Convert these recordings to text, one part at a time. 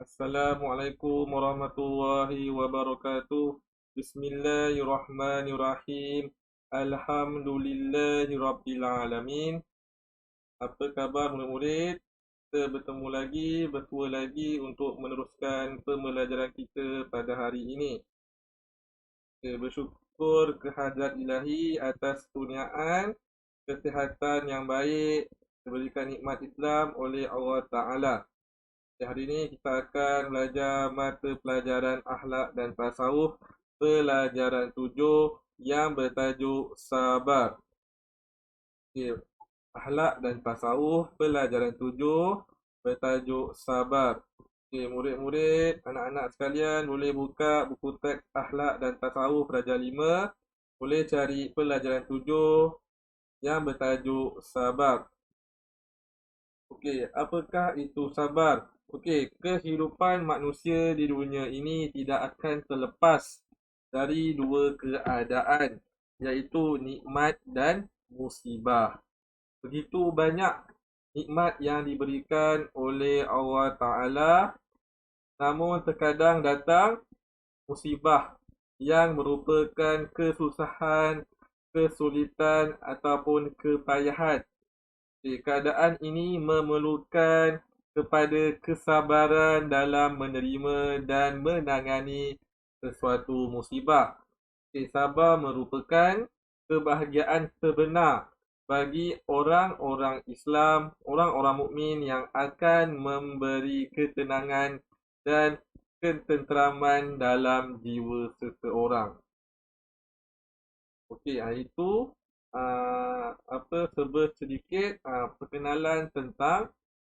Assalamualaikum warahmatullahi wabarakatuh. Bismillahirrahmanirrahim. Alhamdulillahi rabbil alamin. Apa khabar murid-murid? Kita bertemu lagi, bertua lagi untuk meneruskan pembelajaran kita pada hari ini. Kita bersyukur kehadrat ilahi atas kurniaan kesihatan yang baik, diberikan nikmat Islam oleh Allah Ta'ala. Hari ini kita akan belajar mata pelajaran akhlak dan tasawuf pelajaran 7 yang bertajuk sabar. Okay. Akhlak dan tasawuf pelajaran 7 bertajuk sabar. Okay, murid-murid, anak-anak sekalian boleh buka buku teks akhlak dan tasawuf Raja 5. Boleh cari pelajaran 7 yang bertajuk sabar. Okey, apakah itu sabar? Okey, kehidupan manusia di dunia ini tidak akan terlepas dari dua keadaan, iaitu nikmat dan musibah. Begitu banyak nikmat yang diberikan oleh Allah Ta'ala, namun terkadang datang musibah yang merupakan kesusahan, kesulitan ataupun kepayahan. Keadaan ini memerlukan kepada kesabaran dalam menerima dan menangani sesuatu musibah. Sabar merupakan kebahagiaan sebenar bagi orang-orang Islam, orang-orang mukmin yang akan memberi ketenangan dan ketenteraman dalam jiwa seseorang. Okey, itu sedikit perkenalan tentang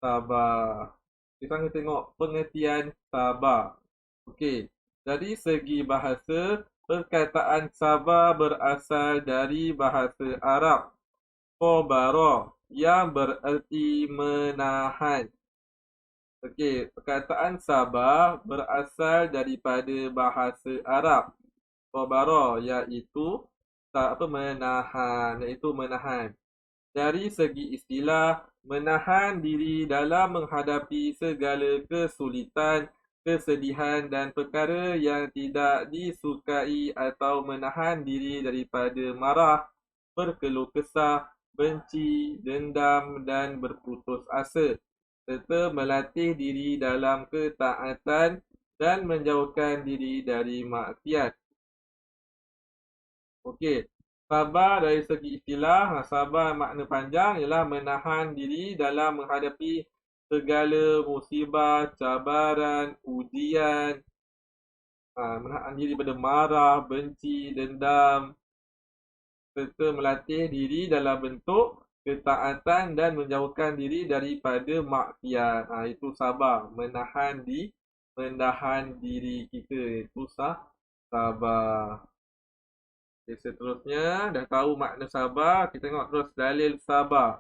sabar. Kita akan tengok pengertian sabar. Okey, dari segi bahasa, perkataan sabar berasal dari bahasa Arab sabara yang bererti menahan. Okey, perkataan sabar berasal daripada bahasa Arab sabara iaitu menahan. Dari segi istilah, menahan diri dalam menghadapi segala kesulitan, kesedihan dan perkara yang tidak disukai atau menahan diri daripada marah, berkeluh kesah, benci, dendam dan berputus asa, serta melatih diri dalam ketaatan dan menjauhkan diri dari maksiat. Okey, sabar dari segi istilah, sabar makna panjang ialah menahan diri dalam menghadapi segala musibah, cabaran, ujian, menahan diri daripada marah, benci, dendam, serta melatih diri dalam bentuk ketaatan dan menjauhkan diri daripada maksiat. Itu sabar, menahan diri kita, itu sabar. Okay, seterusnya, dah tahu makna sabar, kita tengok terus dalil sabar.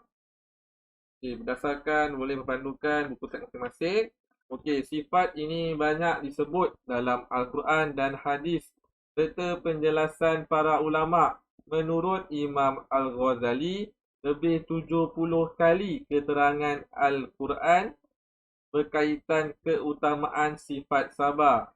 Okay, berdasarkan boleh berpandukan buku teks masing-masing. Okey, sifat ini banyak disebut dalam Al-Quran dan hadis serta penjelasan para ulama. Menurut Imam Al-Ghazali, lebih 70 kali keterangan Al-Quran berkaitan keutamaan sifat sabar.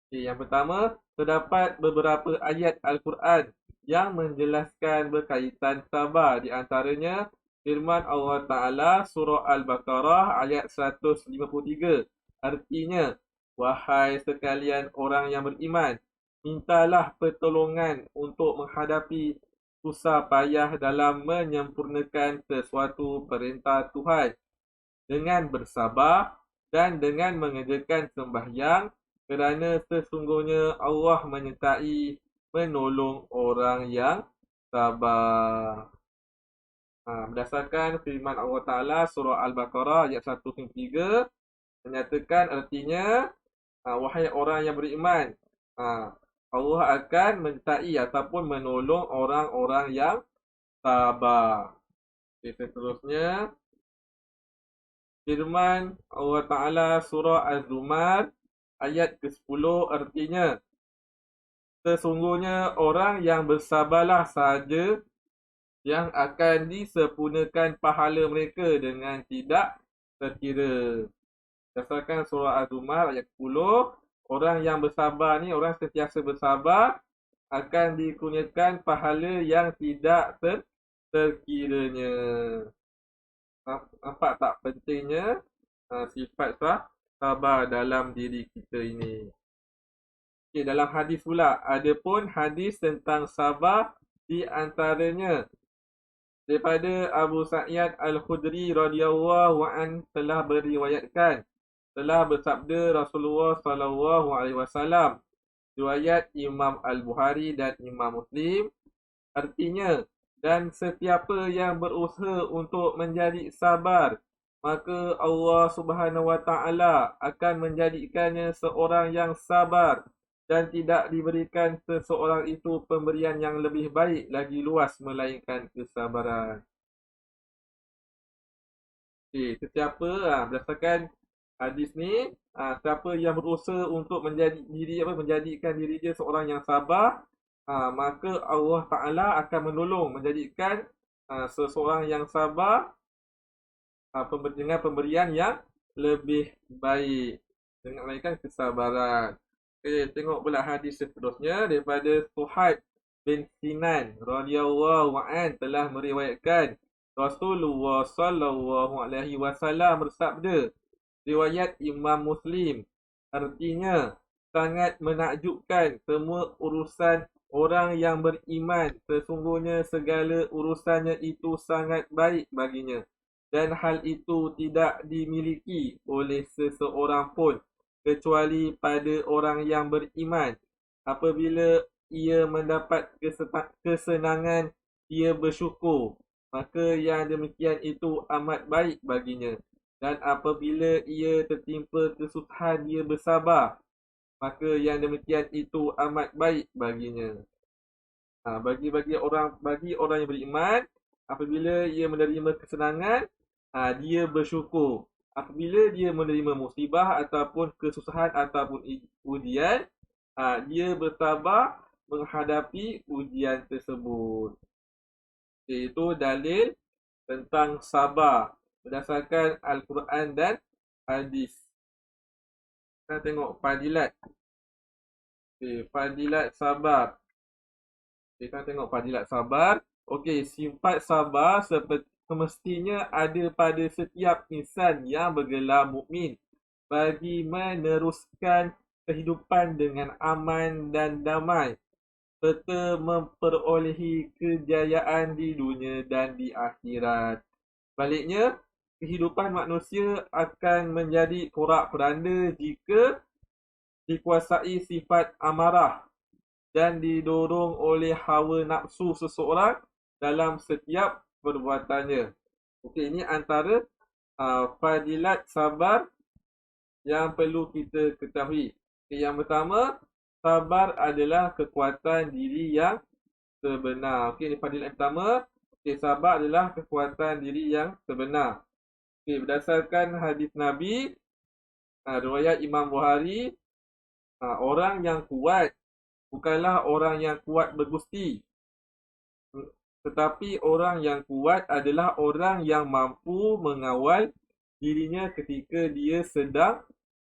Okay, yang pertama, terdapat beberapa ayat Al-Quran yang menjelaskan berkaitan sabar. Di antaranya, firman Allah Ta'ala surah Al-Baqarah ayat 153. Artinya, wahai sekalian orang yang beriman, mintalah pertolongan untuk menghadapi susah payah dalam menyempurnakan sesuatu perintah Tuhan dengan bersabar dan dengan mengerjakan sembahyang, kerana sesungguhnya Allah menyertai menolong orang yang sabar. Berdasarkan firman Allah Ta'ala surah Al-Baqarah ayat 153 menyatakan artinya, wahai orang yang beriman, Allah akan menyertai ataupun menolong orang-orang yang sabar. Okay, seterusnya, firman Allah Ta'ala surah Az-Zumar ayat ke-10 artinya, sesungguhnya orang yang bersabarlah sahaja yang akan disempurnakan pahala mereka dengan tidak terkira. Berdasarkan surah Az-Zumar ayat 10, orang yang bersabar ni, orang sentiasa bersabar akan dikurniakan pahala yang tidak terkiranya. Nampak tak pentingnya sifat sabar dalam diri kita ini. Okay, dalam hadis pula, ada pun hadis tentang sabar di antaranya daripada Abu Sa'id Al-Khudri radhiyallahu an telah beriwayatkan, telah bersabda Rasulullah sallallahu alaihi wasallam, riwayat Imam Al-Bukhari dan Imam Muslim, artinya, dan setiapa yang berusaha untuk menjadi sabar, maka Allah Subhanahu wa taala akan menjadikannya seorang yang sabar dan tidak diberikan seseorang itu pemberian yang lebih baik lagi luas melainkan kesabaran. Okay, sesiapa berdasarkan hadis ni, siapa yang berusaha untuk menjadikan diri dia seorang yang sabar, maka Allah Ta'ala akan menolong menjadikan seseorang yang sabar dengan pemberian yang lebih baik dengan melainkan kesabaran. Okay, tengok pula hadis seterusnya daripada Suhaib bin Sinan radhiyallahu an telah meriwayatkan Rasulullah sallallahu alaihi wasallam bersabda, riwayat Imam Muslim, artinya, sangat menakjubkan semua urusan orang yang beriman, sesungguhnya segala urusannya itu sangat baik baginya, dan hal itu tidak dimiliki oleh seseorang pun kecuali pada orang yang beriman. Apabila ia mendapat kesenangan, ia bersyukur, maka yang demikian itu amat baik baginya. Dan apabila ia tertimpa kesusahan, dia bersabar, maka yang demikian itu amat baik baginya. Bagi orang yang beriman, apabila ia menerima kesenangan, dia bersyukur. Apabila dia menerima musibah ataupun kesusahan ataupun ujian, dia bersabar menghadapi ujian tersebut. Iaitu dalil tentang sabar berdasarkan Al-Quran dan hadis. Kita tengok fadilat. Fadilat sabar. Kita tengok fadilat sabar. Sifat sabar semestinya ada pada setiap insan yang bergelar mukmin bagi meneruskan kehidupan dengan aman dan damai serta memperolehi kejayaan di dunia dan di akhirat. Baliknya, kehidupan manusia akan menjadi porak-poranda jika dikuasai sifat amarah dan didorong oleh hawa nafsu seseorang dalam setiap perbuatannya. Ini antara fadilat sabar yang perlu kita ketahui. Yang pertama, sabar adalah kekuatan diri yang sebenar. Ini fadilat yang pertama. Sabar adalah kekuatan diri yang sebenar. Berdasarkan hadis Nabi, riwayat Imam Bukhari, orang yang kuat bukanlah orang yang kuat bergusti, tetapi orang yang kuat adalah orang yang mampu mengawal dirinya ketika dia sedang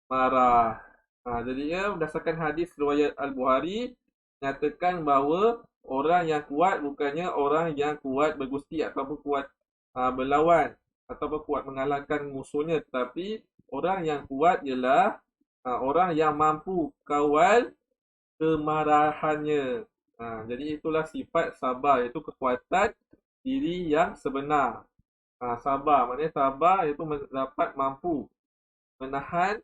marah. Jadi berdasarkan hadis riwayat Al-Bukhari, nyatakan bahawa orang yang kuat bukannya orang yang kuat bergusti ataupun kuat berlawan ataupun kuat mengalahkan musuhnya, tetapi orang yang kuat ialah orang yang mampu kawal kemarahannya. Jadi itulah sifat sabar, iaitu kekuatan diri yang sebenar. Sabar, maknanya sabar iaitu dapat mampu menahan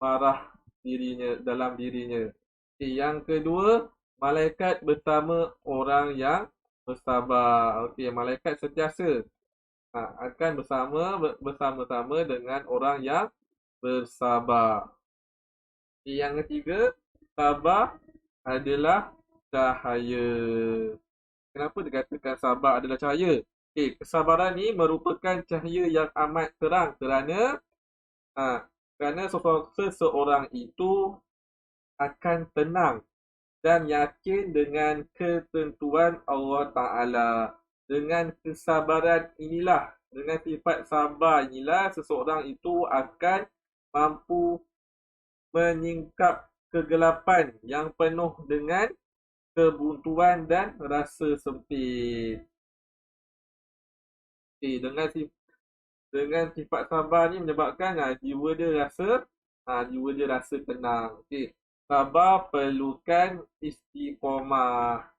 marah dirinya dalam dirinya. Yang kedua, malaikat bersama orang yang bersabar. Malaikat sentiasa akan bersama-sama dengan orang yang bersabar. Yang ketiga, sabar adalah cahaya. Kenapa dikatakan sabar adalah cahaya? Kesabaran ni merupakan cahaya yang amat terang kerana seseorang itu akan tenang dan yakin dengan ketentuan Allah Ta'ala. Dengan kesabaran inilah, dengan sifat sabar inilah, seseorang itu akan mampu menyingkap kegelapan yang penuh dengan kebuntuan dan rasa sempit. Okay, dengan sifat sabar ni menyebabkan jiwa dia rasa tenang. Okay. Sabar perlukan istiqamah.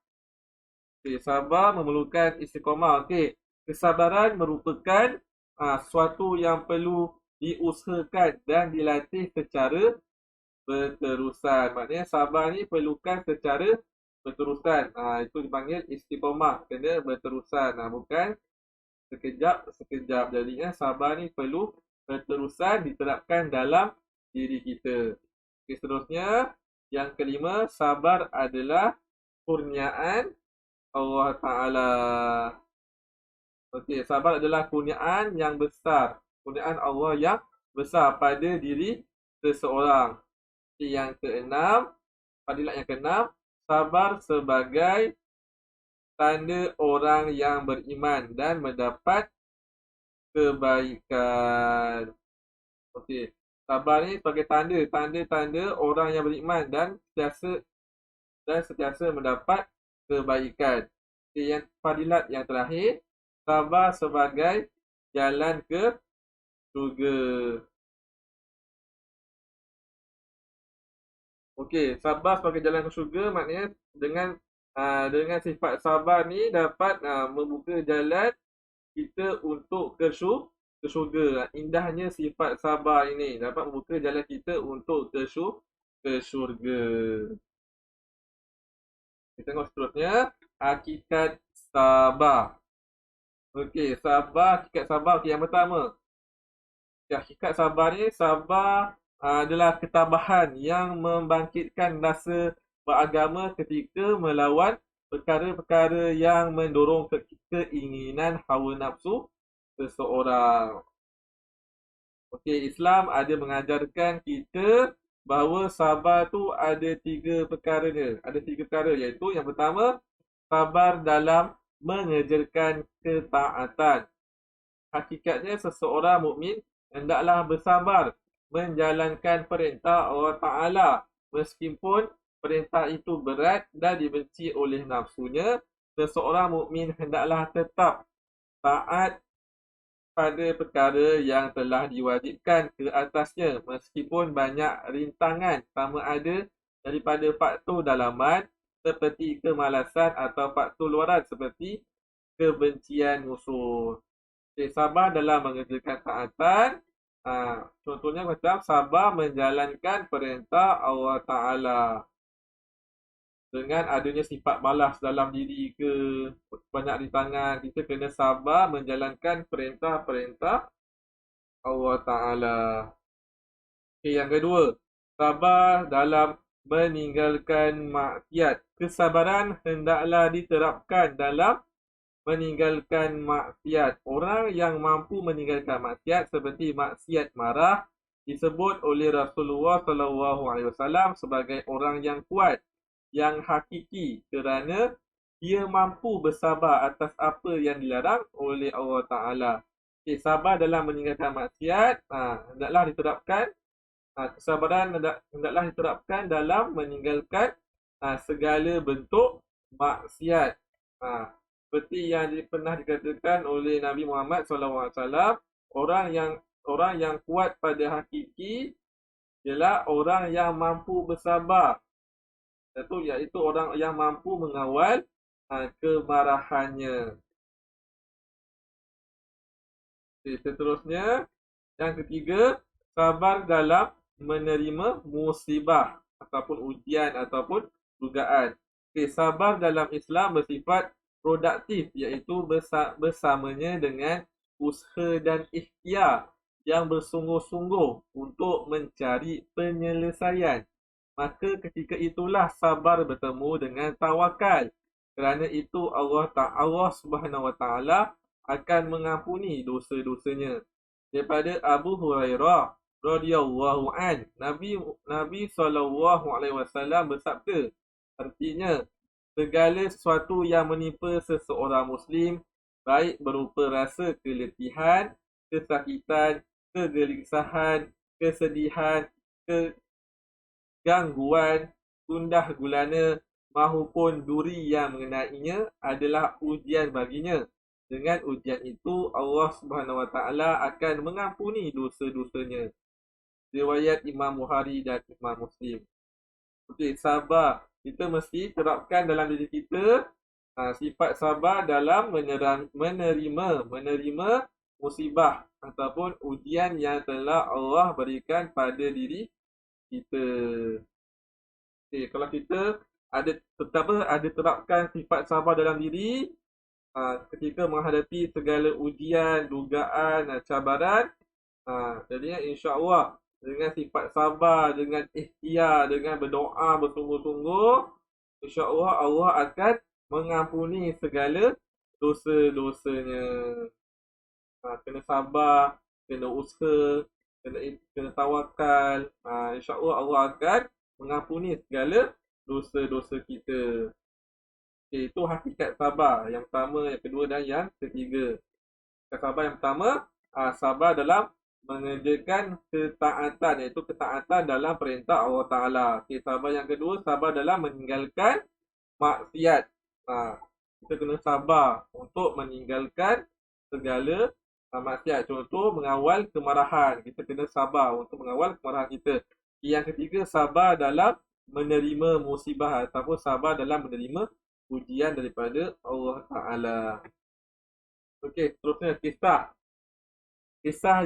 Okay. Sabar memerlukan istiqamah. Okay. Kesabaran merupakan sesuatu yang perlu diusahakan dan dilatih secara berterusan. Maknanya sabar ni perlukan secara berterusan. Itu dipanggil istiqamah. Kena berterusan. Bukan sekejap. Jadinya sabar ni perlu berterusan diterapkan dalam diri kita. Okay, seterusnya, yang kelima, sabar adalah kurniaan Allah Ta'ala. Okey, sabar adalah kurniaan yang besar. Kurniaan Allah yang besar pada diri seseorang. Okay, yang keenam, fadilat yang keenam, sabar sebagai tanda orang yang beriman dan mendapat kebaikan. Okey, sabar ni sebagai tanda orang yang beriman dan sentiasa mendapat kebaikan. Okey, yang fadilat yang terakhir, sabar sebagai jalan ke syurga. Okey, sabar sebagai jalan ke syurga maknanya dengan sifat sabar ni dapat membuka jalan kita untuk ke syurga. Indahnya sifat sabar ini dapat membuka jalan kita untuk ke syurga. Kita tengok seterusnya, hakikat sabar. Okey, hakikat sabar. Okey, yang pertama, hakikat sabar ni, sabar adalah ketabahan yang membangkitkan rasa beragama ketika melawan perkara-perkara yang mendorong keinginan hawa nafsu seseorang. Okey, Islam ada mengajarkan kita bahawa sabar tu ada tiga perkara dia. Ada tiga perkara, iaitu yang pertama, sabar dalam mengerjakan ketaatan. Hakikatnya seseorang mukmin hendaklah bersabar menjalankan perintah Allah Ta'ala meskipun perintah itu berat dan dibenci oleh nafsunya. Seseorang mukmin hendaklah tetap taat pada perkara yang telah diwajibkan ke atasnya meskipun banyak rintangan sama ada daripada faktor dalaman seperti kemalasan atau faktor luaran seperti kebencian musuh. Okay, sabar dalam mengerjakan taatan. Contohnya macam sabar menjalankan perintah Allah Ta'ala. Dengan adanya sifat malas dalam diri ke banyak rintangan, kita kena sabar menjalankan perintah-perintah Allah Ta'ala. Okay, yang kedua, sabar dalam meninggalkan maksiat. Kesabaran hendaklah diterapkan dalam meninggalkan maksiat. Orang yang mampu meninggalkan maksiat seperti maksiat marah disebut oleh Rasulullah SAW sebagai orang yang kuat, yang hakiki kerana dia mampu bersabar atas apa yang dilarang oleh Allah Ta'ala. Okay, sabar dalam meninggalkan maksiat hendaklah diterapkan. Kesabaran hendaklah diterapkan dalam meninggalkan segala bentuk maksiat. Seperti yang pernah dikatakan oleh Nabi Muhammad SAW, orang yang kuat pada hakiki ialah orang yang mampu bersabar. Iaitu orang yang mampu mengawal kemarahannya. Okay, seterusnya, yang ketiga, sabar dalam menerima musibah ataupun ujian ataupun dugaan. Okay, sabar dalam Islam bersifat produktif, iaitu bersamanya dengan usaha dan ikhtiar yang bersungguh-sungguh untuk mencari penyelesaian. Maka ketika itulah sabar bertemu dengan tawakal. Kerana itu Allah Subhanahu Wa Taala akan mengampuni dosa-dosanya. Daripada Abu Hurairah radhiyallahu an, Nabi SAW bersabda, artinya, segala sesuatu yang menimpa seseorang Muslim, baik berupa rasa keletihan, kesakitan, kegelisahan, kesedihan, kegangguan, gundah gulana mahupun duri yang mengenainya adalah ujian baginya. Dengan ujian itu Allah Subhanahu Wa Taala akan mengampuni dosa-dosanya. Riwayat Imam Bukhari dan Imam Muslim. Okey, sabar. Kita mesti terapkan dalam diri kita sifat sabar dalam menerima musibah ataupun ujian yang telah Allah berikan pada diri kita. Okey, kalau kita ada terapkan sifat sabar dalam diri ketika menghadapi segala ujian, dugaan, cabaran, jadinya insya-Allah dengan sifat sabar, dengan ikhtiar, dengan berdoa bersungguh-sungguh, insya-Allah Allah akan mengampuni segala dosa-dosanya. Kena sabar, kena usaha, kena tawakal. InsyaAllah Allah akan mengampuni segala dosa-dosa kita. Okay, itu hakikat sabar. Yang pertama, yang kedua dan yang ketiga. Hakikat sabar yang pertama, sabar dalam mengerjakan ketaatan, iaitu ketaatan dalam perintah Allah Ta'ala. Okay, sabar yang kedua, sabar dalam meninggalkan maksiat. Kita kena sabar untuk meninggalkan segala maksiat. Contoh, mengawal kemarahan. Kita kena sabar untuk mengawal kemarahan kita. Yang ketiga, sabar dalam menerima musibah ataupun sabar dalam menerima ujian daripada Allah Ta'ala. Okey, seterusnya kisah. Kisah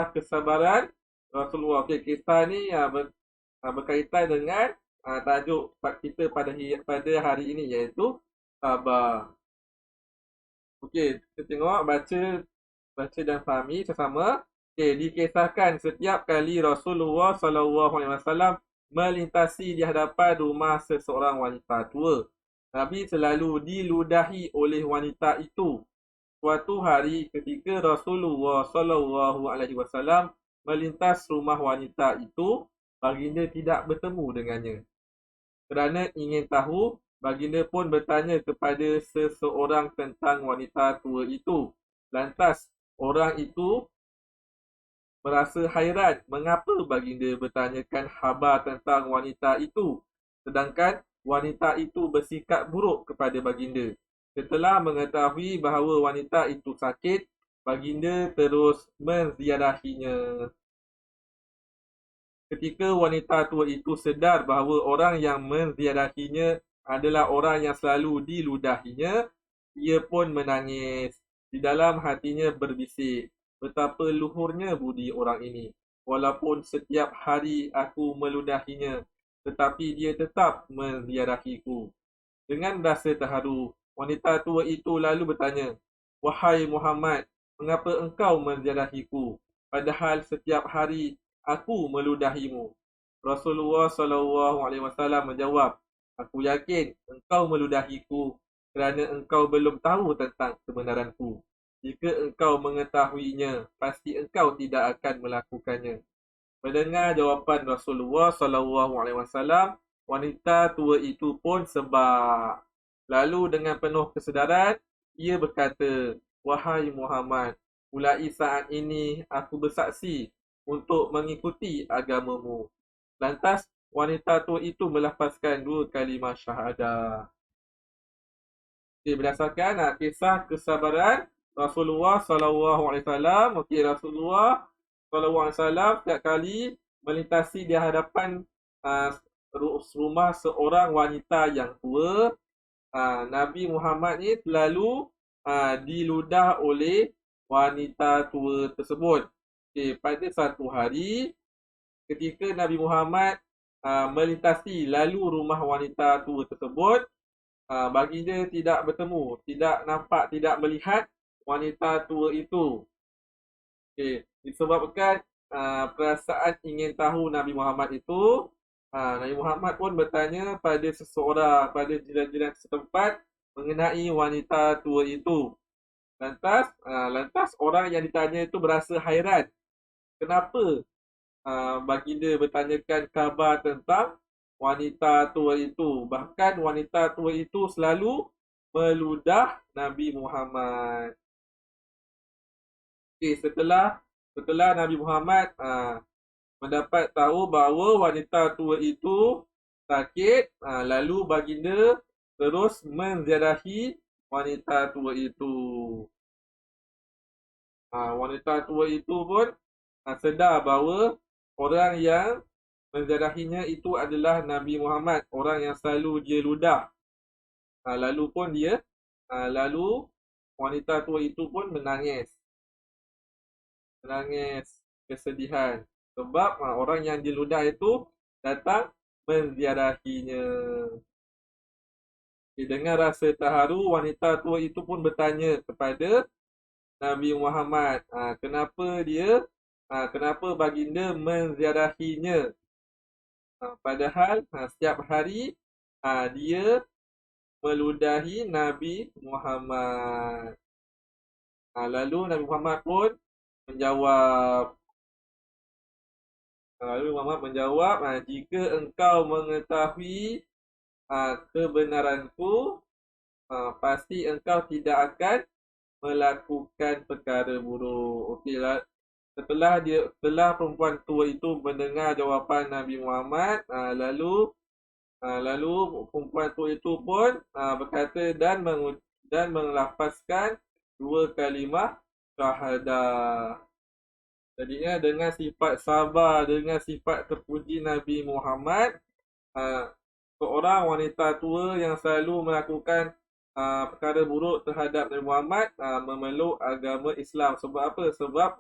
kesabaran Rasulullah. Okey, kisah ni berkaitan dengan tajuk kita pada hari ini, iaitu sabar. Okey, kita tengok, baca dan fahami sesama. Okey, dikisahkan setiap kali Rasulullah SAW melintasi di hadapan rumah seseorang wanita tua, Nabi selalu diludahi oleh wanita itu. Suatu hari ketika Rasulullah SAW melintas rumah wanita itu, baginda tidak bertemu dengannya. Kerana ingin tahu, baginda pun bertanya kepada seseorang tentang wanita tua itu. Lantas orang itu merasa hairan mengapa baginda bertanyakan khabar tentang wanita itu, sedangkan wanita itu bersikap buruk kepada baginda. Setelah mengetahui bahawa wanita itu sakit, baginda terus menziarahinya. Ketika wanita tua itu sedar bahawa orang yang menziarahinya adalah orang yang selalu diludahinya, ia pun menangis. Di dalam hatinya berbisik, betapa luhurnya budi orang ini. Walaupun setiap hari aku meludahinya, tetapi dia tetap menziarahiku. Dengan rasa terharu, wanita tua itu lalu bertanya, "Wahai Muhammad, mengapa engkau menziarahiku? Padahal setiap hari aku meludahimu." Rasulullah SAW menjawab, "Aku yakin engkau meludahiku kerana engkau belum tahu tentang kebenaranku. Jika engkau mengetahuinya, pasti engkau tidak akan melakukannya." Mendengar jawapan Rasulullah SAW, wanita tua itu pun sebab. Lalu dengan penuh kesedaran, ia berkata, "Wahai Muhammad, mulai saat ini aku bersaksi untuk mengikuti agamamu." Lantas wanita tua itu melafazkan 2 kalimah syahadah. Okay, berdasarkan kisah kesabaran Rasulullah SAW. Okay, Rasulullah SAW setiap kali melintasi di hadapan rumah seorang wanita yang tua, Nabi Muhammad ni selalu diludah oleh wanita tua tersebut. Okay, pada satu hari ketika Nabi Muhammad melintasi lalu rumah wanita tua tersebut, baginda tidak bertemu, tidak nampak, tidak melihat wanita tua itu. Okay, disebabkan perasaan ingin tahu Nabi Muhammad itu, Nabi Muhammad pun bertanya pada seseorang, pada jiran-jiran setempat mengenai wanita tua itu. Lantas orang yang ditanya itu berasa hairan. Kenapa baginda bertanyakan khabar tentang wanita tua itu? Bahkan wanita tua itu selalu meludah Nabi Muhammad. Okay, setelah Nabi Muhammad mendapat tahu bahawa wanita tua itu sakit, lalu baginda terus menziarahi wanita tua itu. Wanita tua itu pun sedar bahawa orang yang menziarahinya itu adalah Nabi Muhammad, orang yang selalu dia ludah. Lalu wanita tua itu pun menangis kesedihan sebab orang yang diludah itu datang menziarahinya. Dengan rasa terharu, wanita tua itu pun bertanya kepada Nabi Muhammad, kenapa baginda menziarahinya, padahal setiap hari dia meludahi Nabi Muhammad. Lalu Nabi Muhammad pun menjawab, jika engkau mengetahui kebenaranku, pasti engkau tidak akan melakukan perkara buruk. Okeylah. Setelah perempuan tua itu mendengar jawapan Nabi Muhammad, lalu perempuan tua itu pun berkata dan melafazkan 2 kalimah syahadah. Jadinya dengan sifat sabar, dengan sifat terpuji Nabi Muhammad, seorang wanita tua yang selalu melakukan perkara buruk terhadap Nabi Muhammad memeluk agama Islam. Sebab apa? Sebab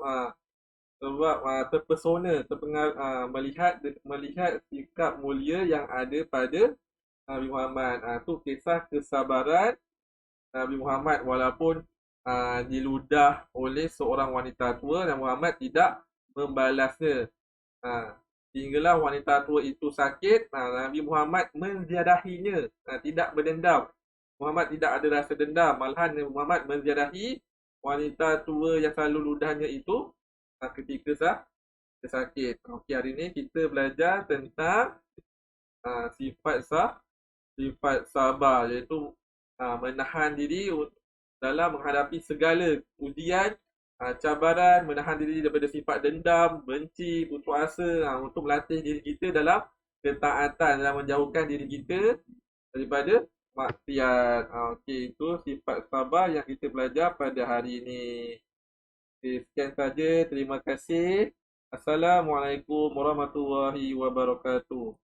terpesona, melihat sikap mulia yang ada pada Nabi Muhammad. Itu kisah kesabaran Nabi Muhammad walaupun diludah oleh seorang wanita tua dan Muhammad tidak membalasnya. Sehinggalah wanita tua itu sakit, Nabi Muhammad menziarahinya, tidak berdendam. Muhammad tidak ada rasa dendam, malahan Nabi Muhammad menziarahi wanita tua yang selalu ludahnya itu ketika sakit. Okey, hari ini kita belajar tentang sifat sabar, iaitu menahan diri dalam menghadapi segala ujian, cabaran, menahan diri daripada sifat dendam, benci, putus asa, untuk melatih diri kita dalam ketaatan, dalam menjauhkan diri kita daripada maksiat. Okey, itu sifat sabar yang kita belajar pada hari ini. Okay, sekian saja. Terima kasih. Assalamualaikum warahmatullahi wabarakatuh.